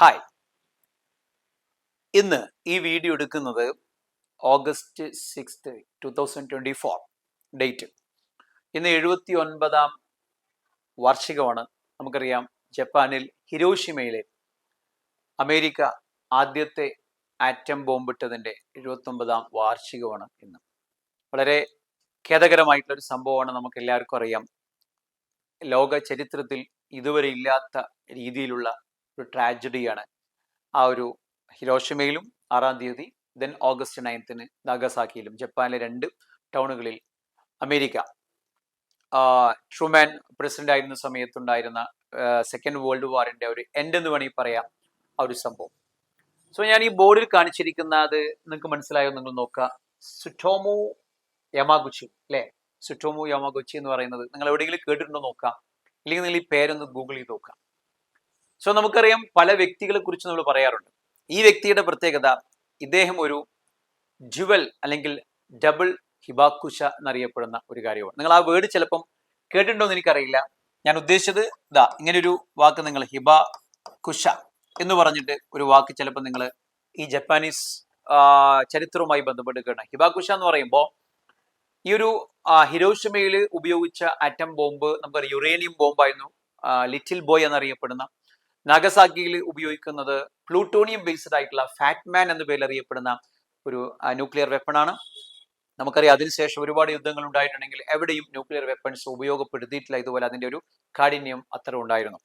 Hi, ഇന്ന് ഈ video എടുക്കുന്നത് ഓഗസ്റ്റ് 6 2024 ഡേറ്റ്. ഇന്ന് 79ാം വാർഷികമാണ്. നമുക്കറിയാം, ജപ്പാനിൽ ഹിരോഷിമയിലെ അമേരിക്ക ആദ്യത്തെ ആറ്റം ബോംബിട്ടതിൻ്റെ 79ാം വാർഷികമാണ് ഇന്ന്. വളരെ ഖേദകരമായിട്ടുള്ളൊരു സംഭവമാണ്, നമുക്ക് എല്ലാവർക്കും അറിയാം. ലോക ചരിത്രത്തിൽ ഇതുവരെ ഇല്ലാത്ത രീതിയിലുള്ള ഒരു ട്രാജഡിയാണ് ആ ഒരു ഹിരോഷിമയിലും 6-ാം തീയതി, ദെൻ ഓഗസ്റ്റ് 9 നാഗസാക്കിയിലും, ജപ്പാനിലെ 2 ടൗണുകളിൽ അമേരിക്ക ട്രൂമാൻ പ്രസിഡന്റ് ആയിരുന്ന സമയത്തുണ്ടായിരുന്ന സെക്കൻഡ് വേൾഡ് വാറിന്റെ ഒരു എൻഡ് എന്ന് വേണമെങ്കിൽ പറയാം ആ ഒരു സംഭവം. സോ ഞാൻ ഈ ബോർഡിൽ കാണിച്ചിരിക്കുന്നത് നിങ്ങൾക്ക് മനസ്സിലായോ? നിങ്ങൾ നോക്കുക, സുറ്റോമു യമാഗുച്ചി അല്ലേ? സുറ്റോമു യമാഗുച്ചി എന്ന് പറയുന്നത് നിങ്ങൾ എവിടെയെങ്കിലും കേട്ടിട്ടുണ്ടോ നോക്കാം, ഇല്ലെങ്കിൽ നിങ്ങൾ ഈ പേരൊന്ന് ഗൂഗിൾ ചെയ്ത് നോക്കാം. സോ നമുക്കറിയാം, പല വ്യക്തികളെ കുറിച്ച് നമ്മൾ പറയാറുണ്ട്. ഈ വ്യക്തിയുടെ പ്രത്യേകത, ഇദ്ദേഹം ഒരു ജുവൽ അല്ലെങ്കിൽ ഡബിൾ ഹിബാക്കുഷ എന്നറിയപ്പെടുന്ന ഒരു കാര്യമാണ്. നിങ്ങൾ ആ വേർഡ് ചിലപ്പം കേട്ടിട്ടുണ്ടോ എന്ന് എനിക്കറിയില്ല. ഞാൻ ഉദ്ദേശിച്ചത് ഇങ്ങനൊരു വാക്ക്, നിങ്ങൾ ഹിബാക്കുഷ എന്ന് പറഞ്ഞിട്ട് ഒരു വാക്ക് ചിലപ്പോൾ നിങ്ങൾ ഈ ജപ്പാനീസ് ചരിത്രവുമായി ബന്ധപ്പെട്ട് കേട്ട. ഹിബാക്കുഷ എന്ന് പറയുമ്പോൾ ഈ ഒരു ഹിരോഷിമയിൽ ഉപയോഗിച്ച ആറ്റം ബോംബ് നമുക്ക് യുറേനിയം ബോംബായിരുന്നു. ലിറ്റിൽ ബോയ് എന്നറിയപ്പെടുന്ന നാഗസാക്കിയിൽ ഉപയോഗിക്കുന്നത് പ്ലൂട്ടോണിയം ബേസ്ഡ് ആയിട്ടുള്ള ഫാറ്റ്മാൻ എന്ന പേരിൽ അറിയപ്പെടുന്ന ഒരു ന്യൂക്ലിയർ വെപ്പണാണ്. നമുക്കറിയാം, അതിനുശേഷം ഒരുപാട് യുദ്ധങ്ങൾ ഉണ്ടായിട്ടുണ്ടെങ്കിൽ എവിടെയും ന്യൂക്ലിയർ വെപ്പൺസ് ഉപയോഗപ്പെടുത്തിയിട്ടില്ല. ഇതുപോലെ അതിന്റെ ഒരു കാഠിന്യം അത്ര ഉണ്ടായിരുന്നു.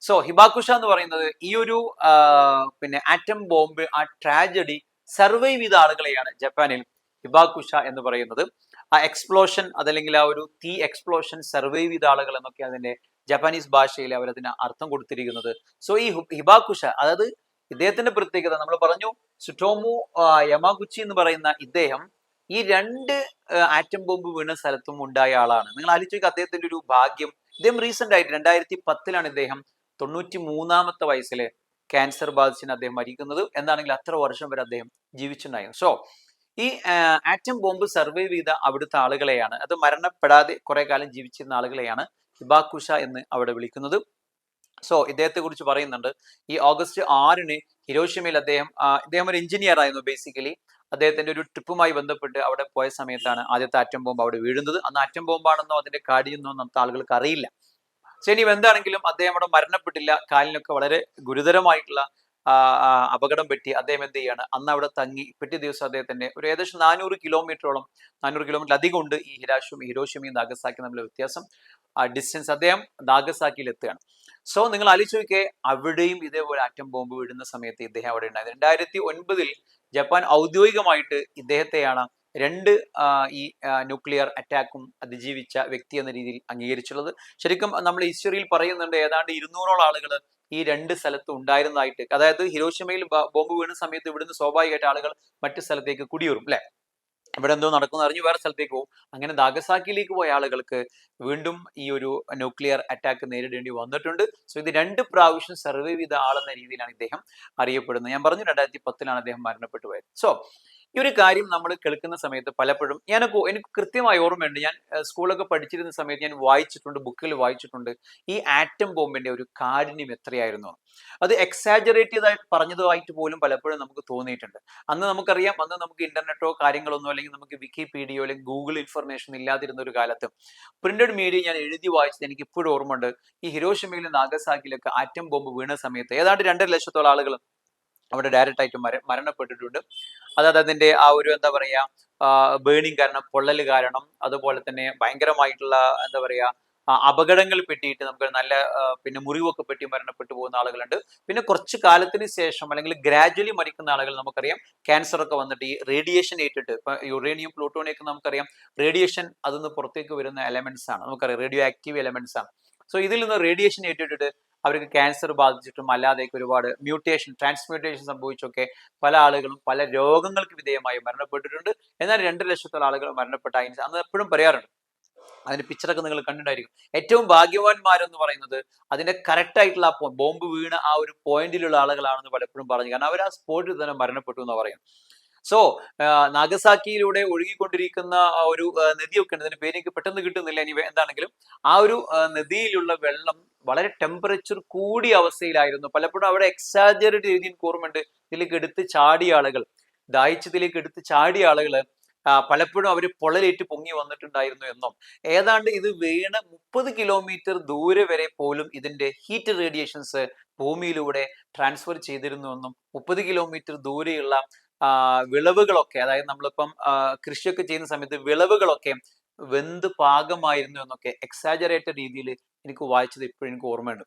സോ ഹിബാക്കുഷ എന്ന് പറയുന്നത് ഈ ഒരു ആറ്റം ബോംബ്, ആ ട്രാജഡി സർവൈവ് ചെയ്ത ആളുകളെയാണ് ജപ്പാനിൽ ഹിബാക്കുഷ എന്ന് പറയുന്നത്. ആ എക്സ്പ്ലോഷൻ, അതല്ലെങ്കിൽ ആ ഒരു തീ എക്സ്പ്ലോഷൻ സർവൈവ് ചെയ്ത ആളുകൾ എന്നൊക്കെ അതിന്റെ ജപ്പാനീസ് ഭാഷയിൽ അവരതിന് അർത്ഥം കൊടുത്തിരിക്കുന്നത്. സോ ഈ ഹിബാക്കുഷ, അതായത് ഇദ്ദേഹത്തിന്റെ പ്രത്യേകത നമ്മൾ പറഞ്ഞു, സുറ്റോമു യമാഗുച്ചി എന്ന് പറയുന്ന ഇദ്ദേഹം ഈ 2 ആറ്റം ബോംബ് വീണ സ്ഥലത്തും ഉണ്ടായ ആളാണ്. നിങ്ങൾ ആലോചിക്കുക, അദ്ദേഹത്തിന്റെ ഒരു ഭാഗ്യം. ഇദ്ദേഹം റീസെന്റ് ആയിട്ട് 2010 ഇദ്ദേഹം 93ാമത്തെ വയസ്സിൽ ക്യാൻസർ ബാധിച്ചിന് അദ്ദേഹം മരിക്കുന്നത്. എന്താണെങ്കിൽ അത്ര വർഷം വരെ അദ്ദേഹം ജീവിച്ചിട്ടുണ്ടായിരുന്നു. സോ ഈ ആറ്റം ബോംബ് സർവൈവ് ചെയ്ത അവിടുത്തെ ആളുകളെയാണ്, അത് മരണപ്പെടാതെ കുറെ കാലം ജീവിച്ചിരുന്ന ആളുകളെയാണ് ഹിബാക്കുഷ എന്ന് അവിടെ വിളിക്കുന്നത്. സോ ഇദ്ദേഹത്തെ കുറിച്ച് പറയുന്നുണ്ട്, ഈ ഓഗസ്റ്റ് 6 ഹിരോഷിമയിൽ ഇദ്ദേഹം ഒരു എഞ്ചിനീയർ ആയിരുന്നു. ബേസിക്കലി അദ്ദേഹത്തിന്റെ ഒരു ട്രിപ്പുമായി ബന്ധപ്പെട്ട് അവിടെ പോയ സമയത്താണ് ആദ്യത്തെ ആറ്റം ബോംബ് അവിടെ വീഴുന്നത്. അന്ന് ആറ്റം ബോംബാണെന്നോ അതിന്റെ കാഠിന്യമോ നമുക്ക് ആളുകൾക്ക് അറിയില്ല. സോ ഇനി എന്താണെങ്കിലും അദ്ദേഹം അവിടെ മരണപ്പെട്ടില്ല. കാലിനൊക്കെ വളരെ ഗുരുതരമായിട്ടുള്ള അപകടം പറ്റി. അദ്ദേഹം എന്ത് ചെയ്യാണ്, അന്ന് അവിടെ തങ്ങി. പിറ്റേ ദിവസം അദ്ദേഹത്തിന്റെ ഒരു ഏകദേശം 400 കിലോമീറ്റർ അധികം ഉണ്ട് ഈ ഹിരോഷിമയും നാഗസാക്കി തമ്മിലുള്ള വ്യത്യാസം, ഡിസ്റ്റൻസ്. അദ്ദേഹം നാഗസാക്കിയിൽ എത്തുകയാണ്. സോ നിങ്ങൾ ആലോചിച്ച്, അവിടെയും ഇതേപോലെ ആറ്റം ബോംബ് വിടുന്ന സമയത്ത് ഇദ്ദേഹം അവിടെ ഉണ്ടായത്. 2009 ജപ്പാൻ ഔദ്യോഗികമായിട്ട് ഇദ്ദേഹത്തെയാണ് 2 ഈ ന്യൂക്ലിയർ അറ്റാക്കും അതിജീവിച്ച വ്യക്തി എന്ന രീതിയിൽ അംഗീകരിച്ചുള്ളത്. ശരിക്കും നമ്മൾ ഹിസ്റ്ററിയിൽ പറയുന്നുണ്ട്, ഏതാണ്ട് 200ഓളം ആളുകൾ ഈ 2 സ്ഥലത്ത് ഉണ്ടായിരുന്നതായിട്ട്. അതായത് ഹിരോഷിമയിൽ ബോംബ് വീണ സമയത്ത് ഇവിടുന്ന് സ്വാഭാവികമായിട്ട് ആളുകൾ മറ്റു സ്ഥലത്തേക്ക് കുടിയേറും അല്ലെ, ഇവിടെ എന്തോ നടക്കുന്ന അറിഞ്ഞു വേറെ സ്ഥലത്തേക്ക് പോകും. അങ്ങനെ നാഗസാക്കിയിലേക്ക് പോയ ആളുകൾക്ക് വീണ്ടും ഈ ഒരു ന്യൂക്ലിയർ അറ്റാക്ക് നേരിടേണ്ടി വന്നിട്ടുണ്ട്. സോ ഇത് 2 പ്രാവശ്യം സർവൈവ് ചെയ്ത ആളെന്ന രീതിയിലാണ് ഇദ്ദേഹം അറിയപ്പെടുന്നത്. ഞാൻ പറഞ്ഞു, 2010 അദ്ദേഹം മരണപ്പെട്ടു പോയത്. സോ ഈ ഒരു കാര്യം നമ്മൾ കേൾക്കുന്ന സമയത്ത് പലപ്പോഴും എനിക്ക് കൃത്യമായി ഓർമ്മയുണ്ട്, ഞാൻ സ്കൂളൊക്കെ പഠിച്ചിരുന്ന സമയത്ത് ഞാൻ വായിച്ചിട്ടുണ്ട്, ബുക്കിൽ വായിച്ചിട്ടുണ്ട്, ഈ ആറ്റം ബോംബിന്റെ ഒരു കാഠിന്യം എത്രയായിരുന്നു. അത് എക്സാജറേറ്റ് ചെയ്തായി പറഞ്ഞതായിട്ട് പോലും പലപ്പോഴും നമുക്ക് തോന്നിയിട്ടുണ്ട്. അന്ന് നമുക്കറിയാം, അന്ന് നമുക്ക് ഇന്റർനെറ്റോ കാര്യങ്ങളൊന്നും, അല്ലെങ്കിൽ നമുക്ക് വിക്കിപീഡിയയോ അല്ലെങ്കിൽ ഗൂഗിൾ ഇൻഫർമേഷൻ ഇല്ലാതിരുന്ന ഒരു കാലത്ത് പ്രിന്റഡ് മീഡിയ ഞാൻ എഴുതി വായിച്ചത് എനിക്ക് ഇപ്പോഴും ഓർമ്മയുണ്ട്. ഈ ഹിരോഷിമയിലും നാഗസാക്കിയിലൊക്കെ ആറ്റം ബോംബ് വീണ സമയത്ത് ഏതാണ്ട് 2.5 ലക്ഷത്തോളം ആളുകൾ അവിടെ ഡയറക്റ്റ് ആയിട്ട് മരണപ്പെട്ടിട്ടുണ്ട്. അതായത് അതിന്റെ ആ ഒരു ബേണിംഗ് കാരണം, പൊള്ളൽ കാരണം, അതുപോലെ തന്നെ ഭയങ്കരമായിട്ടുള്ള അപകടങ്ങൾ പെട്ടിയിട്ട് നമുക്ക് നല്ല മുറിവൊക്കെ പെട്ടി മരണപ്പെട്ടു പോകുന്ന ആളുകളുണ്ട്. പിന്നെ കുറച്ച് കാലത്തിന് ശേഷം അല്ലെങ്കിൽ ഗ്രാജുവലി മരിക്കുന്ന ആളുകൾ നമുക്കറിയാം, ക്യാൻസർ ഒക്കെ വന്നിട്ട് ഈ റേഡിയേഷൻ ഏറ്റിട്ട്, ഇപ്പൊ യുറേനിയം പ്ലൂട്ടോണിയം ഒക്കെ നമുക്കറിയാം, റേഡിയേഷൻ അതിന്ന് പുറത്തേക്ക് വരുന്ന എലമെന്റ്സ് ആണ്, നമുക്കറിയാം റേഡിയോ ആക്റ്റീവ് എലമെന്റ്സ് ആണ്. സോ ഇതിൽ നിന്ന് റേഡിയേഷൻ ഏറ്റിട്ടിട്ട് അവർക്ക് ക്യാൻസർ ബാധിച്ചിട്ടും അല്ലാതെയൊക്കെ ഒരുപാട് ട്രാൻസ്മ്യൂട്ടേഷൻ സംഭവിച്ചൊക്കെ പല ആളുകളും പല രോഗങ്ങൾക്ക് വിധേയമായി മരണപ്പെട്ടിട്ടുണ്ട്. എന്നാൽ 2 ലക്ഷത്തോളം ആളുകൾ മരണപ്പെട്ട അന്ന് എപ്പോഴും പറയാറുണ്ട്, അതിന്റെ പിക്ചറൊക്കെ നിങ്ങൾ കണ്ടിട്ടുണ്ടായിരിക്കും. ഏറ്റവും ഭാഗ്യവാന്മാരെന്ന് പറയുന്നത് അതിന്റെ കറക്റ്റ് ആയിട്ടുള്ള ബോംബ് വീണ ആ ഒരു പോയിന്റിലുള്ള ആളുകളാണെന്ന് പലപ്പോഴും പറഞ്ഞു. കാരണം അവർ ആ സ്പോട്ടിൽ തന്നെ മരണപ്പെട്ടു എന്ന് പറയും. സോ നാഗസാക്കിയിലൂടെ ഒഴുകിക്കൊണ്ടിരിക്കുന്ന ആ ഒരു നദിയൊക്കെ ഉണ്ട്, അതിന്റെ പേര് എനിക്ക് പെട്ടെന്ന് കിട്ടുന്നില്ല, ഇനി എന്താണെങ്കിലും ആ ഒരു നദിയിലുള്ള വെള്ളം വളരെ ടെമ്പറേച്ചർ കൂടിയ അവസ്ഥയിലായിരുന്നു. പലപ്പോഴും അവിടെ എക്സാജറേറ്റ് രീതി എനിക്ക് ഓർമ്മയുണ്ട്, ഇതിലേക്ക് എടുത്ത് ചാടിയ ആളുകൾ, ദാഹിച്ചതിലേക്ക് എടുത്ത് ചാടിയ ആളുകൾ പലപ്പോഴും അവർ പൊള്ളലേറ്റ് പൊങ്ങി വന്നിട്ടുണ്ടായിരുന്നു എന്നും, ഏതാണ്ട് ഇത് വീണ് 30 കിലോമീറ്റർ ദൂരെ വരെ പോലും ഇതിന്റെ ഹീറ്റ് റേഡിയേഷൻസ് ഭൂമിയിലൂടെ ട്രാൻസ്ഫർ ചെയ്തിരുന്നു എന്നും, 30 കിലോമീറ്റർ ദൂരെയുള്ള വിളവുകളൊക്കെ, അതായത് നമ്മളിപ്പം കൃഷിയൊക്കെ ചെയ്യുന്ന സമയത്ത് വിളവുകളൊക്കെ വെന്ത് പാകമായിരുന്നു എന്നൊക്കെ എക്സാജറേറ്റഡ് രീതിയിൽ എനിക്ക് വായിച്ചത് ഇപ്പോഴും എനിക്ക് ഓർമ്മയുണ്ട്.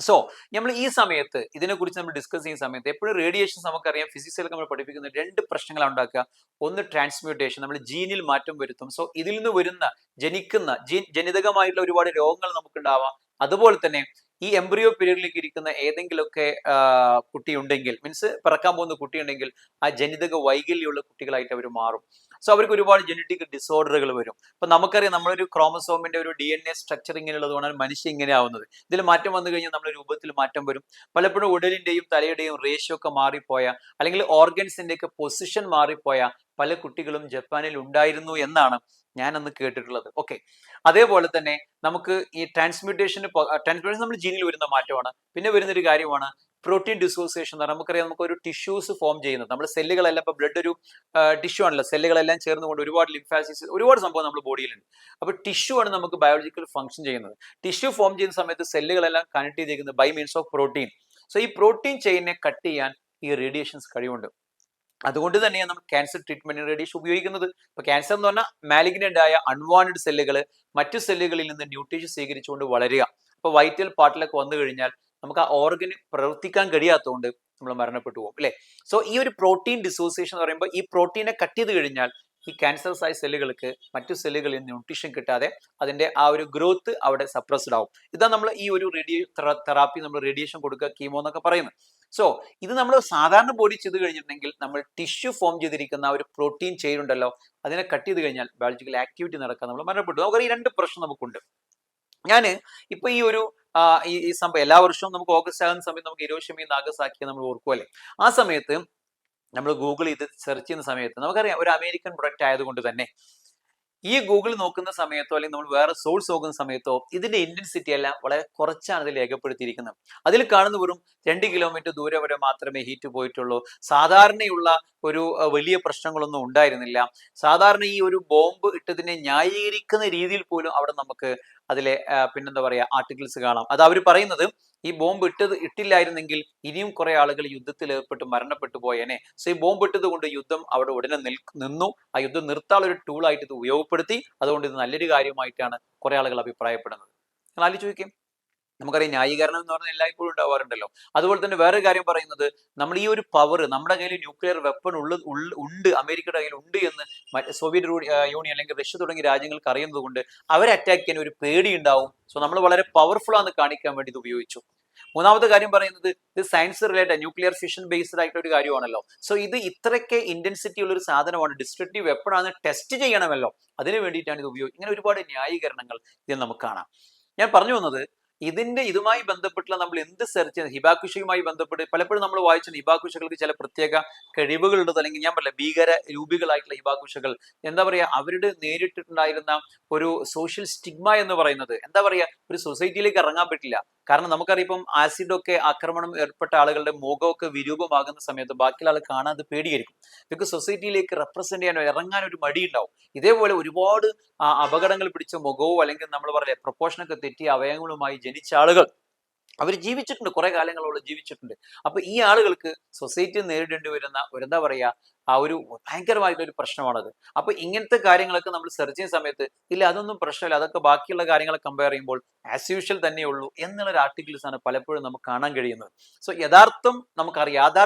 സോ നമ്മൾ ഈ സമയത്ത് ഇതിനെക്കുറിച്ച് നമ്മൾ ഡിസ്കസ് ചെയ്യുന്ന സമയത്ത് എപ്പോഴും റേഡിയേഷൻസ് നമുക്കറിയാം, ഫിസിക്സിലൊക്കെ നമ്മൾ പഠിപ്പിക്കുന്ന രണ്ട് പ്രശ്നങ്ങളാണ് ഉണ്ടാക്കുക. ഒന്ന് ട്രാൻസ്മ്യൂട്ടേഷൻ, നമ്മൾ ജീനിൽ മാറ്റം വരുത്തും. സോ ഇതിൽ നിന്ന് വരുന്ന ജനിക്കുന്ന ജനിതകമായിട്ടുള്ള ഒരുപാട് രോഗങ്ങൾ നമുക്കുണ്ടാവാം. അതുപോലെ തന്നെ ഈ എംബ്രിയോ പീരീഡിലേക്ക് ഇരിക്കുന്ന ഏതെങ്കിലുമൊക്കെ കുട്ടി ഉണ്ടെങ്കിൽ, മീൻസ് പിറക്കാൻ പോകുന്ന കുട്ടി ഉണ്ടെങ്കിൽ ആ ജനിതക വൈകല്യമുള്ള കുട്ടികളായിട്ട് അവർ മാറും. സോ അവർക്ക് ഒരുപാട് ജനറ്റിക് ഡിസോർഡറുകൾ വരും. അപ്പൊ നമുക്കറിയാം, നമ്മളൊരു ക്രോമസോമിന്റെ ഒരു DNA സ്ട്രക്ചർ ഇങ്ങനെയുള്ളതുകൊണ്ടാണ് മനുഷ്യൻ ഇങ്ങനെ ആവുന്നത്. ഇതിൽ മാറ്റം വന്നു കഴിഞ്ഞാൽ നമ്മുടെ രൂപത്തിൽ മാറ്റം വരും. പലപ്പോഴും ഉടലിന്റെയും തലയുടെയും റേഷ്യോ ഒക്കെ മാറിപ്പോയ, അല്ലെങ്കിൽ ഓർഗൻസിന്റെ ഒക്കെ പൊസിഷൻ മാറിപ്പോയ പല കുട്ടികളും ജപ്പാനിൽ ഉണ്ടായിരുന്നു എന്നാണ് ഞാൻ അന്ന് കേട്ടിട്ടുള്ളത്. ഓക്കെ, അതേപോലെ തന്നെ നമുക്ക് ഈ ട്രാൻസ്മ്യൂട്ടേഷൻ നമ്മൾ ജീനിൽ വരുന്ന മാറ്റമാണ്. പിന്നെ വരുന്നൊരു കാര്യമാണ് പ്രോട്ടീൻ ഡിസോസിയേഷൻ എന്ന് പറഞ്ഞാൽ, നമുക്കറിയാം നമുക്ക് ഒരു ടിഷ്യൂസ് ഫോം ചെയ്യുന്നത്, നമ്മുടെ സെല്ലുകളെല്ലാം, ഇപ്പൊ ബ്ലഡ് ഒരു ടിഷ്യൂ ആണല്ലോ, സെല്ലുകളെല്ലാം ചേർന്നുകൊണ്ട് ഒരുപാട് ലിംഫാസിസ്, ഒരുപാട് സംഭവം നമ്മുടെ ബോഡിയിലുണ്ട്. അപ്പൊ ടിഷ്യൂ ആണ് നമുക്ക് ബയോളജിക്കൽ ഫംഗ്ഷൻ ചെയ്യുന്നത്. ടിഷ്യൂ ഫോം ചെയ്യുന്ന സമയത്ത് സെല്ലുകളെല്ലാം കണക്ട് ചെയ്തിരിക്കുന്നത് by means of protein. So ഈ പ്രോട്ടീൻ ചെയിനെ കട്ട് ചെയ്യാൻ ഈ റേഡിയേഷൻസ് കഴിവുണ്ട്. അതുകൊണ്ട് തന്നെയാണ് നമ്മൾ ക്യാൻസർ ട്രീറ്റ്മെന്റിന് റേഡിയേഷൻ ഉപയോഗിക്കുന്നത്. ഇപ്പൊ ക്യാൻസർ എന്ന് പറഞ്ഞാൽ മാലിഗ്നന്റ് ആയ അൺവാണ്ടഡ് സെല്ലുകൾ മറ്റു സെല്ലുകളിൽ നിന്ന് ന്യൂട്രീഷൻ സ്വീകരിച്ചുകൊണ്ട് വളരുക. അപ്പൊ വൈറ്റൽ പാർട്ടിലൊക്കെ വന്നു കഴിഞ്ഞാൽ നമുക്ക് ആ ഓർഗന് പ്രവർത്തിക്കാൻ കഴിയാത്തതുകൊണ്ട് നമ്മൾ മരണപ്പെട്ടു പോകും, അല്ലെ? സോ ഈ ഒരു പ്രോട്ടീൻ ഡിസോസിയേഷൻ എന്ന് പറയുമ്പോൾ ഈ പ്രോട്ടീനെ കട്ട് ചെയ്ത് കഴിഞ്ഞാൽ ഈ ക്യാൻസർ ആയ സെല്ലുകൾക്ക് മറ്റു സെല്ലുകളിൽ നിന്ന് ന്യൂട്രീഷൻ കിട്ടാതെ അതിന്റെ ആ ഒരു ഗ്രോത്ത് അവിടെ സപ്രസ്ഡ് ആവും. ഇതാ നമ്മൾ ഈ ഒരു തെറാപ്പി, നമ്മൾ റേഡിയേഷൻ കൊടുക്കുക, കീമോ എന്നൊക്കെ പറയുന്നത്. സോ ഇത് നമ്മൾ സാധാരണ ബോഡി ചെയ്ത് കഴിഞ്ഞിട്ടുണ്ടെങ്കിൽ നമ്മൾ ടിഷ്യൂ ഫോം ചെയ്തിരിക്കുന്ന ആ ഒരു പ്രോട്ടീൻ ചെയിൻ ഉണ്ടല്ലോ, അതിനെ കട്ട് ചെയ്ത് കഴിഞ്ഞാൽ ബയോളജിക്കൽ ആക്ടിവിറ്റി നടക്കാൻ നമ്മൾ മരണപ്പെട്ടു. നമുക്ക് ഈ രണ്ട് പ്രശ്നം നമുക്കുണ്ട്. ഞാൻ ഇപ്പൊ ഈ ഒരു ഈ സംഭവം എല്ലാ വർഷവും നമുക്ക് ഓഗസ്റ്റ് ആകുന്ന സമയത്ത് നമുക്ക് ഹിരോഷിമ നാഗസാക്കി നമ്മൾ ഓർക്കുമല്ലേ. ആ സമയത്ത് നമ്മൾ ഗൂഗിൾ ചെയ്ത് സെർച്ച് ചെയ്യുന്ന സമയത്ത് നമുക്കറിയാം ഒരു അമേരിക്കൻ പ്രൊഡക്റ്റ് ആയതുകൊണ്ട് തന്നെ ഈ ഗൂഗിൾ നോക്കുന്ന സമയത്തോ അല്ലെങ്കിൽ നമ്മൾ വേറെ സോഴ്സ് നോക്കുന്ന സമയത്തോ ഇതിന്റെ ഇന്റൻസിറ്റി എല്ലാം വളരെ കുറച്ചാണ് ഇതിൽ രേഖപ്പെടുത്തിയിരിക്കുന്നത്. അതിൽ കാണുന്ന വെറും 2 കിലോമീറ്റർ ദൂരെ വരെ മാത്രമേ ഹീറ്റ് പോയിട്ടുള്ളൂ. സാധാരണയുള്ള ഒരു വലിയ പ്രശ്നങ്ങളൊന്നും ഉണ്ടായിരുന്നില്ല. സാധാരണ ഈ ഒരു ബോംബ് ഇട്ടതിനെ ന്യായീകരിക്കുന്ന രീതിയിൽ പോലും അവിടെ നമുക്ക് അതിലെ പിന്നെന്താ പറയാ ആർട്ടിക്കിൾസ് കാണാം. അത് അവർ പറയുന്നത് ഈ ബോംബ് ഇട്ടില്ലായിരുന്നെങ്കിൽ ഇനിയും കുറെ ആളുകൾ യുദ്ധത്തിൽ ഏർപ്പെട്ട് മരണപ്പെട്ടു പോയേനെ. സോ ഈ ബോംബ് ഇട്ടത് കൊണ്ട് യുദ്ധം അവിടെ ഉടനെ നിന്നു. ആ യുദ്ധം നിർത്താനുള്ള ഒരു ടൂളായിട്ട് ഇത് ഉപയോഗപ്പെടുത്തി. അതുകൊണ്ട് ഇത് നല്ലൊരു കാര്യമായിട്ടാണ് കുറെ ആളുകൾ അഭിപ്രായപ്പെടുന്നത്. നിങ്ങൾ ആലോചിച്ച് നോക്കിയും, നമുക്കറിയാം ന്യായീകരണം എന്ന് പറഞ്ഞാൽ എല്ലായ്പ്പോഴും ഉണ്ടാവാറുണ്ടല്ലോ. അതുപോലെ തന്നെ വേറൊരു കാര്യം പറയുന്നത്, നമ്മൾ ഈ ഒരു പവർ, നമ്മുടെ കയ്യിൽ ന്യൂക്ലിയർ വെപ്പൺ ഉണ്ട്, അമേരിക്കയുടെ കയ്യിൽ ഉണ്ട് എന്ന് സോവിയറ്റ് യൂണിയൻ അല്ലെങ്കിൽ റഷ്യ തുടങ്ങിയ രാജ്യങ്ങൾക്ക് അറിയുന്നത് കൊണ്ട് അവരെ അറ്റാക്ക് ചെയ്യാൻ ഒരു പേടി ഉണ്ടാവും. സോ നമ്മൾ വളരെ പവർഫുൾ ആണെന്ന് കാണിക്കാൻ വേണ്ടി ഇത് ഉപയോഗിച്ചു. മൂന്നാമത്തെ കാര്യം പറയുന്നത്, ഇത് science related nuclear fission based ആയിട്ടുള്ള ഒരു കാര്യമാണല്ലോ. സോ ഇത് ഇത്രയ്ക്ക് ഇന്റൻസിറ്റി ഉള്ള ഒരു സാധനമാണ്, ഡിസ്ട്രക്റ്റീവ് വെപ്പൺ ആണ്, ടെസ്റ്റ് ചെയ്യണമല്ലോ, അതിന് വേണ്ടിയിട്ടാണ് ഇത് ഉപയോഗിക്കുന്നത്. ഇങ്ങനെ ഒരുപാട് ന്യായീകരണങ്ങൾ ഇത് നമുക്ക് കാണാം. ഞാൻ പറഞ്ഞു വന്നത്, ഇതുമായി ബന്ധപ്പെട്ടുള്ള നമ്മൾ എന്ത് സെർച്ച് ചെയ്യുന്നത്, ഹിബാക്കുഷയുമായി ബന്ധപ്പെട്ട് പലപ്പോഴും നമ്മൾ വായിച്ച ഹിബാക്കുഷകൾക്ക് ചില പ്രത്യേക കഴിവുകളുണ്ട്, അല്ലെങ്കിൽ ഞാൻ പറയില്ല ഭീകര രൂപികളായിട്ടുള്ള ഹിബാക്കുഷകൾ, എന്താ പറയാ, അവരുടെ നേരിട്ടിട്ടുണ്ടായിരുന്ന ഒരു സോഷ്യൽ സ്റ്റിഗ്മ എന്ന് പറയുന്നത്, എന്താ പറയാ, ഒരു സൊസൈറ്റിയിലേക്ക് ഇറങ്ങാൻ പറ്റില്ല. കാരണം നമുക്കറിയാം ഇപ്പം ആസിഡൊക്കെ ആക്രമണം ഏർപ്പെട്ട ആളുകളുടെ മുഖമൊക്കെ വിരൂപമാകുന്ന സമയത്ത് ബാക്കിയുള്ള ആൾ കാണാതെ പേടിയായിരിക്കും. ബിക്കോസ് സൊസൈറ്റിയിലേക്ക് റെപ്രസെന്റ് ചെയ്യാനോ ഇറങ്ങാൻ ഒരു മടി ഉണ്ടാവും. ഇതേപോലെ ഒരുപാട് അപകടങ്ങൾ പിടിച്ച മുഖവും അല്ലെങ്കിൽ നമ്മൾ പറയില്ലേ പ്രൊപ്പോർഷനൊക്കെ തെറ്റിയ അവയവങ്ങളുമായി ജനിച്ച ആളുകൾ അവർ ജീവിച്ചിട്ടുണ്ട്, കുറെ കാലങ്ങളോളം ജീവിച്ചിട്ടുണ്ട്. അപ്പൊ ഈ ആളുകൾക്ക് സൊസൈറ്റി നേരിടേണ്ടി വരുന്ന ഒരു എന്താ പറയാ ആ ഒരു ഭയങ്കരമായിട്ടുള്ള ഒരു പ്രശ്നമാണത്. അപ്പൊ ഇങ്ങനത്തെ കാര്യങ്ങളൊക്കെ നമ്മൾ സെർച്ച് ചെയ്യുന്ന സമയത്ത് ഇല്ല അതൊന്നും പ്രശ്നമില്ല, അതൊക്കെ ബാക്കിയുള്ള കാര്യങ്ങളെ കമ്പയർ ചെയ്യുമ്പോൾ ആസ് യൂഷ്വൽ തന്നെയുള്ളൂ എന്നുള്ള ഒരു ആർട്ടിക്കിൾസ് ആണ് പലപ്പോഴും നമുക്ക് കാണാൻ കഴിയുന്നത്. സോ യാഥാർത്ഥ്യം നമുക്ക്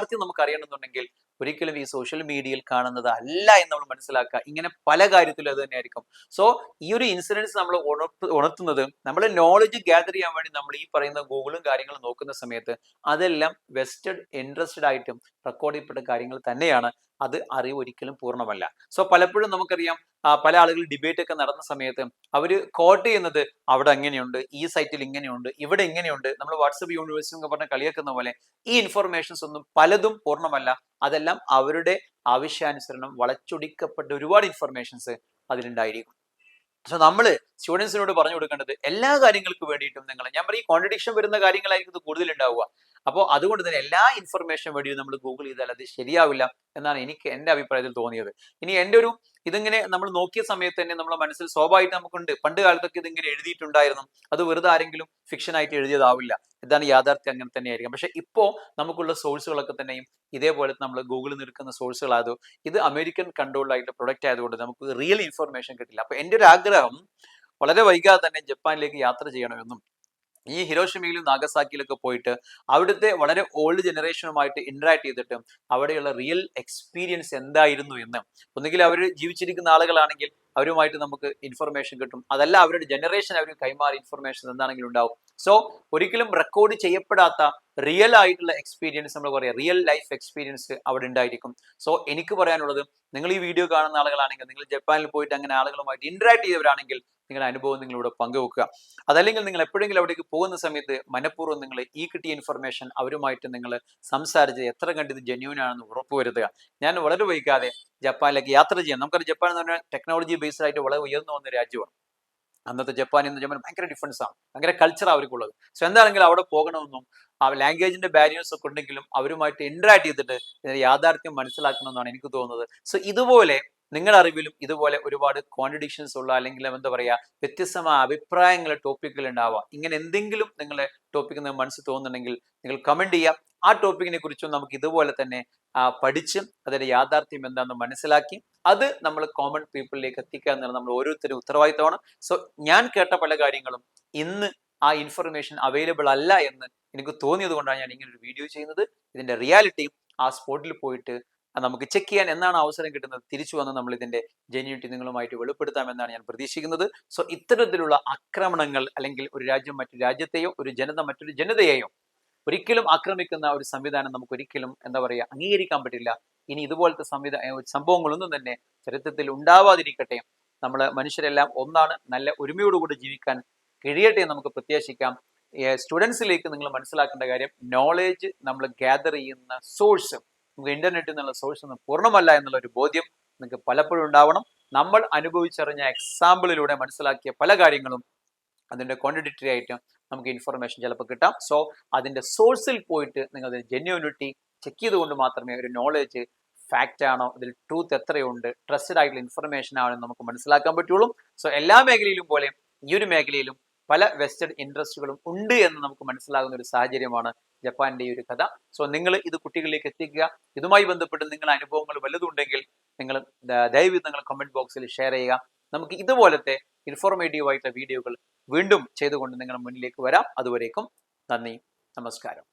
അറിയണമെന്നുണ്ടെങ്കിൽ ഒരിക്കലും ഈ സോഷ്യൽ മീഡിയയിൽ കാണുന്നത് അല്ല എന്ന് നമ്മൾ മനസ്സിലാക്കുക. ഇങ്ങനെ പല കാര്യത്തിലും അത് തന്നെയായിരിക്കും. സോ ഈ ഒരു ഇൻസിഡൻസ് നമ്മൾ ഉണർത്തുന്നത് നമ്മുടെ നോളജ് ഗ്യാദർ ചെയ്യാൻ വേണ്ടി നമ്മൾ ഈ പറയുന്ന ഗൂഗിളും കാര്യങ്ങളും നോക്കുന്ന സമയത്ത് അതെല്ലാം വെസ്റ്റഡ് ഇൻട്രസ്റ്റഡ് ആയിട്ടും റെക്കോർഡ് ചെയ്യപ്പെട്ട കാര്യങ്ങൾ തന്നെയാണ്. അത് അറിവ് ഒരിക്കലും പൂർണ്ണമല്ല. സോ പലപ്പോഴും നമുക്കറിയാം പല ആളുകൾ ഡിബേറ്റ് ഒക്കെ നടന്ന സമയത്ത് അവർ കോട്ട് ചെയ്യുന്നത് അവിടെ അങ്ങനെയുണ്ട്, ഈ സൈറ്റിൽ ഇങ്ങനെയുണ്ട്, ഇവിടെ ഇങ്ങനെയുണ്ട്, നമ്മൾ വാട്സപ്പ് യൂണിവേഴ്സിറ്റി എന്ന് പറഞ്ഞ കളിയാക്കുന്ന പോലെ ഈ ഇൻഫർമേഷൻസ് ഒന്നും പലതും പൂർണ്ണമല്ല. അതെല്ലാം അവരുടെ ആവശ്യാനുസരണം വളച്ചൊടിക്കപ്പെട്ട ഒരുപാട് ഇൻഫർമേഷൻസ് അതിലുണ്ടായിരിക്കും. സോ നമ്മൾ സ്റ്റുഡൻസിനോട് പറഞ്ഞു കൊടുക്കേണ്ടത് എല്ലാ കാര്യങ്ങൾക്കും വേണ്ടിയിട്ടും ഞാൻ പറയും കോൺട്രഡിക്ഷൻ വരുന്ന കാര്യങ്ങളായിരിക്കും ഇത് കൂടുതൽ ഉണ്ടാവുക. അപ്പോൾ അതുകൊണ്ട് തന്നെ എല്ലാ ഇൻഫർമേഷൻ വേണ്ടിയും നമ്മൾ ഗൂഗിൾ ചെയ്താൽ അത് ശരിയാവില്ല എന്നാണ് എനിക്ക് എൻ്റെ അഭിപ്രായത്തിൽ തോന്നിയത്. ഇനി എൻ്റെ ഒരു ഇതിങ്ങനെ നമ്മൾ നോക്കിയ സമയത്ത് തന്നെ നമ്മുടെ മനസ്സിൽ സ്വാഭാവികമായിട്ട് നമുക്കുണ്ട്, പണ്ട് കാലത്തൊക്കെ ഇതിങ്ങനെ എഴുതിയിട്ടുണ്ടായിരുന്നു, അത് വെറുതെ ആരെങ്കിലും ഫിക്ഷൻ ആയിട്ട് എഴുതിയതാവില്ല, ഇതാണ് യാഥാർത്ഥ്യം, അങ്ങനെ തന്നെയായിരിക്കും. പക്ഷെ ഇപ്പോൾ നമുക്കുള്ള സോഴ്സുകളൊക്കെ തന്നെയും ഇതേപോലെ നമ്മൾ ഗൂഗിളിൽ നിന്ന് എടുക്കുന്ന സോഴ്സുകളായത് ഇത് അമേരിക്കൻ കൺട്രോൾഡായിട്ട് പ്രൊഡക്റ്റ് ആയതുകൊണ്ട് നമുക്ക് റിയൽ ഇൻഫർമേഷൻ കിട്ടില്ല. അപ്പൊ എൻ്റെ ഒരു ആഗ്രഹം വളരെ വൈകാതെ തന്നെ ജപ്പാനിലേക്ക് യാത്ര ചെയ്യണമെന്നും ഈ ഹിരോഷിമയിലും നാഗസാക്കിയിലൊക്കെ പോയിട്ട് അവിടുത്തെ വളരെ ഓൾഡ് ജനറേഷനുമായിട്ട് ഇന്ററാക്ട് ചെയ്തിട്ട് അവിടെയുള്ള റിയൽ എക്സ്പീരിയൻസ് എന്തായിരുന്നു എന്ന്, ഒന്നുകിൽ അവർ ജീവിച്ചിരിക്കുന്ന ആളുകളാണെങ്കിൽ അവരുമായിട്ട് നമുക്ക് ഇൻഫർമേഷൻ കിട്ടും, അതല്ല അവരുടെ ജനറേഷൻ അവർ കൈമാറി ഇൻഫർമേഷൻ എന്താണെങ്കിലും ഉണ്ടാവും. സോ ഒരിക്കലും റെക്കോർഡ് ചെയ്യപ്പെടാത്ത റിയൽ ആയിട്ടുള്ള എക്സ്പീരിയൻസ്, നമ്മൾ പറയാം റിയൽ ലൈഫ് എക്സ്പീരിയൻസ് അവിടെ ഉണ്ടായിരിക്കും. സോ എനിക്ക് പറയാനുള്ളത്, നിങ്ങൾ ഈ വീഡിയോ കാണുന്ന ആളുകളാണെങ്കിൽ, നിങ്ങൾ ജപ്പാനിൽ പോയിട്ട് അങ്ങനെ ആളുകളുമായിട്ട് ഇന്ററാക്ട് ചെയ്തവരാണെങ്കിൽ നിങ്ങളുടെ അനുഭവം നിങ്ങളിവിടെ പങ്കുവെക്കുക. അതല്ലെങ്കിൽ നിങ്ങൾ എപ്പോഴെങ്കിലും അവിടേക്ക് പോകുന്ന സമയത്ത് മനഃപൂർവ്വം നിങ്ങൾ ഈ കിട്ടിയ ഇൻഫർമേഷൻ അവരുമായിട്ട് നിങ്ങൾ സംസാരിച്ച് എത്ര കണ്ടിത് ജെന്യൂൻ ആണെന്ന് ഉറപ്പുവരുത്തുക. ഞാൻ വളരെ വൈകാതെ ജപ്പാനിലേക്ക് യാത്ര ചെയ്യാം. നമുക്കറിയാം ജപ്പാൻ എന്ന് പറഞ്ഞാൽ ടെക്നോളജി ബേസ്ഡ് ആയിട്ട് വളരെ ഉയർന്നു വന്ന രാജ്യമാണ്. അന്നത്തെ ജപ്പാനിൽ നിന്ന് ജപ്പാൻ ഭയങ്കര ഡിഫറൻസ് ആണ്, ഭയങ്കര കൾച്ചർ അവർക്കുള്ളത്. സോ എന്താണെങ്കിലും അവിടെ പോകണമെന്നും ആ ലാംഗ്വേജിന്റെ ബാരിയേഴ്സ് ഒക്കെ ഉണ്ടെങ്കിലും അവരുമായിട്ട് ഇന്ററാക്ട് ചെയ്തിട്ട് യാഥാർത്ഥ്യം മനസ്സിലാക്കണമെന്നാണ് എനിക്ക് തോന്നുന്നത്. സോ ഇതുപോലെ നിങ്ങളുടെ അറിവിലും ഇതുപോലെ ഒരുപാട് കോൺട്രഡിക്ഷൻസ് ഉള്ള, അല്ലെങ്കിൽ എന്താ പറയുക, വ്യത്യസ്തമായ അഭിപ്രായങ്ങൾ ടോപ്പിക്കുകൾ ഉണ്ടാവാം. ഇങ്ങനെ എന്തെങ്കിലും നിങ്ങളെ ടോപ്പിക്ക് നിങ്ങൾ മനസ്സിൽ തോന്നുന്നുണ്ടെങ്കിൽ നിങ്ങൾ കമന്റ് ചെയ്യാം. ആ ടോപ്പിക്കിനെ കുറിച്ചും നമുക്ക് ഇതുപോലെ തന്നെ പഠിച്ചും അതിന്റെ യാഥാർത്ഥ്യം എന്താണെന്ന് മനസ്സിലാക്കി അത് നമ്മൾ കോമൺ പീപ്പിളിലേക്ക് എത്തിക്കുക എന്നാണ് നമ്മൾ ഓരോരുത്തരും ഉത്തരവാദിത്തമാണ്. സോ ഞാൻ കേട്ട പല കാര്യങ്ങളും ഇന്ന് ആ ഇൻഫർമേഷൻ അവൈലബിൾ അല്ല എന്ന് എനിക്ക് തോന്നിയത് കൊണ്ടാണ് ഞാൻ ഇങ്ങനെ ഒരു വീഡിയോ ചെയ്യുന്നത്. ഇതിന്റെ റിയാലിറ്റിയും ആ സ്പോട്ടിൽ പോയിട്ട് നമുക്ക് ചെക്ക് ചെയ്യാൻ എന്നാണ് അവസരം കിട്ടുന്നത് തിരിച്ചു വന്ന് നമ്മൾ ഇതിന്റെ ജെന്യൂനിറ്റി നിങ്ങളുമായിട്ട് വെളിപ്പെടുത്താമെന്നാണ് ഞാൻ പ്രതീക്ഷിക്കുന്നത്. സോ ഇത്തരത്തിലുള്ള ആക്രമണങ്ങൾ, അല്ലെങ്കിൽ ഒരു രാജ്യം മറ്റൊരു രാജ്യത്തെയോ ഒരു ജനത മറ്റൊരു ജനതയെയോ ഒരിക്കലും ആക്രമിക്കുന്ന ഒരു സംവിധാനം നമുക്ക് ഒരിക്കലും എന്താ പറയുക അംഗീകരിക്കാൻ പറ്റില്ല. ഇനി ഇതുപോലത്തെ സംഭവങ്ങളൊന്നും തന്നെ ചരിത്രത്തിൽ ഉണ്ടാവാതിരിക്കട്ടെ. നമ്മൾ മനുഷ്യരെല്ലാം ഒന്നാണ്, നല്ല ഒരുമയോടുകൂടി ജീവിക്കാൻ കഴിയട്ടെ എന്ന് നമുക്ക് പ്രത്യാശിക്കാം. സ്റ്റുഡൻസിലേക്ക് നിങ്ങൾ മനസ്സിലാക്കേണ്ട കാര്യം, നോളേജ് നമ്മൾ ഗ്യാദർ ചെയ്യുന്ന സോഴ്സ് നമുക്ക് ഇന്റർനെറ്റിൽ നിന്നുള്ള സോഴ്സ് ഒന്നും പൂർണ്ണമല്ല എന്നുള്ള ഒരു ബോധ്യം നിങ്ങൾക്ക് പലപ്പോഴും ഉണ്ടാവണം. നമ്മൾ അനുഭവിച്ചറിഞ്ഞ എക്സാമ്പിളിലൂടെ മനസ്സിലാക്കിയ പല കാര്യങ്ങളും അതിന്റെ കോൺട്രഡിക്ടറി ആയിട്ട് നമുക്ക് ഇൻഫർമേഷൻ ചിലപ്പോൾ കിട്ടാം. സോ അതിന്റെ സോഴ്സിൽ പോയിട്ട് നിങ്ങൾ ജെന്യൂനിറ്റി ചെക്ക് ചെയ്തുകൊണ്ട് മാത്രമേ ഒരു നോളേജ് ഫാക്റ്റ് ആണോ, അതിൽ ട്രൂത്ത് എത്രയുണ്ട്, ട്രസ്റ്റഡ് ആയിട്ടുള്ള ഇൻഫർമേഷൻ ആണോ നമുക്ക് മനസ്സിലാക്കാൻ പറ്റുള്ളൂ. സോ എല്ലാ മേഖലയിലും പോലെ ഈ ഒരു മേഖലയിലും പല വെസ്റ്റഡ് ഇൻട്രസ്റ്റുകളും ഉണ്ട് എന്ന് നമുക്ക് മനസ്സിലാകുന്ന ഒരു സാഹചര്യമാണ് ജപ്പാന്റെ ഈ ഒരു കഥ. സോ നിങ്ങൾ ഇത് കുട്ടികളിലേക്ക് എത്തിക്കുക. ഇതുമായി ബന്ധപ്പെട്ട് നിങ്ങളുടെ അനുഭവങ്ങൾ വല്ലതുണ്ടെങ്കിൽ നിങ്ങൾ ദയവ് നിങ്ങൾ കമന്റ് ബോക്സിൽ ഷെയർ ചെയ്യുക. നമുക്ക് ഇതുപോലത്തെ ഇൻഫോർമേറ്റീവ് ആയിട്ടുള്ള വീഡിയോകൾ വീണ്ടും ചെയ്തുകൊണ്ട് നിങ്ങളുടെ മുന്നിലേക്ക് വരാം. അതുവരേക്കും നന്ദി, നമസ്കാരം.